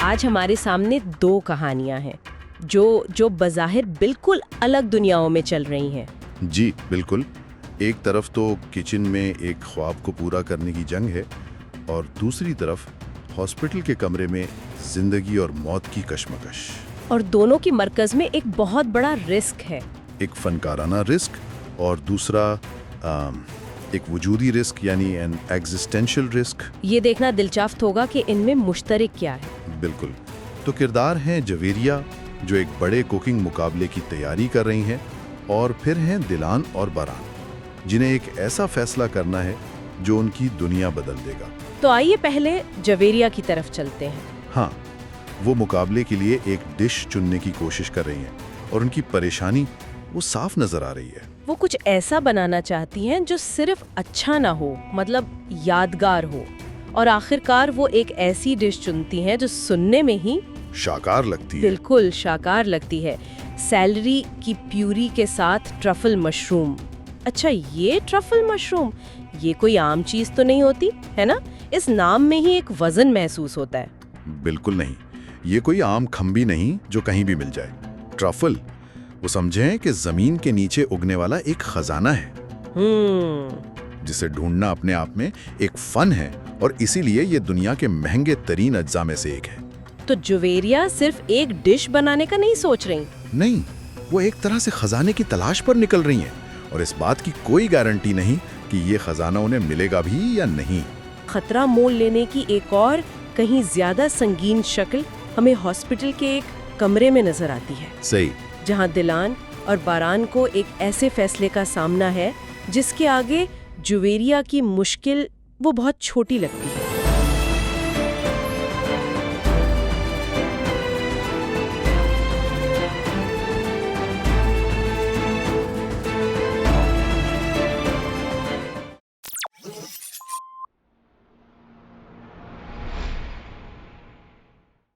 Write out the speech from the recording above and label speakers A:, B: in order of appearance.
A: आज हमारे सामने दो कहानियां हैं जो बज़ाहिर बिल्कुल अलग दुनियाओं में चल रही हैं।
B: जी बिल्कुल। एक तरफ तो किचन में एक ख्वाब को पूरा करने की जंग है और दूसरी तरफ हॉस्पिटल के कमरे में जिंदगी और मौत की कश्मकश।
A: और दोनों की मरकज में एक बहुत बड़ा रिस्क है।
B: एक फनकाराना रिस्क और दूसरा एक वजूदी रिस्क यानी एन एग्जिस्टेंशियल रिस्क।
A: ये देखना दिलचस्प होगा कि इनमें मुश्तरक क्या है।
B: बिल्कुल। तो किरदार हैं जवेरिया जो एक बड़े कुकिंग मुकाबले की तैयारी कर रही हैं, और फिर हैं दिलान और बारान जिन्हें एक ऐसा फैसला करना है जो उनकी दुनिया बदल देगा।
A: तो आइए पहले जवेरिया की तरफ चलते हैं।
B: हाँ, वो मुकाबले के लिए एक डिश चुनने की कोशिश कर रही हैं और उनकी परेशानी वो साफ नजर आ रही है।
A: वो कुछ ऐसा बनाना चाहती हैं जो सिर्फ अच्छा ना हो, मतलब यादगार हो, और आखिरकार वो एक ऐसी डिश चुनती हैं जो सुनने में ही
B: शाकार लगती है।
A: बिल्कुल शाकार लगती है। सेलरी की प्यूरी के साथ ट्रफल मशरूम। अच्छा, ये ट्रफल मशरूम, ये कोई आम चीज तो नहीं होती है ना? इस नाम में ही एक वजन महसूस होता है।
B: बिल्कुल नहीं, ये कोई आम खम्बी नहीं जो कहीं भी मिल जाए। ट्रफल, वो समझें कि जमीन के नीचे उगने वाला एक खजाना है जिसे ढूंढना अपने आप में एक फन है, और इसीलिए ये दुनिया के महंगे तरीन अज्जा में से एक है।
A: तो जवेरिया सिर्फ एक डिश बनाने का नहीं सोच रही।
B: नहीं, वो एक तरह से खजाने की तलाश पर निकल रही हैं, और इस बात की कोई गारंटी नहीं कि ये खजाना उन्हें मिलेगा भी या नहीं।
A: खतरा मोल लेने की एक और कहीं ज्यादा संगीन शक्ल हमें हॉस्पिटल के एक कमरे में नजर आती है।
B: सही।
A: जहां दिलान और बारान को एक ऐसे फैसले का सामना है जिसके आगे जवेरिया की मुश्किल वो बहुत छोटी लगती है।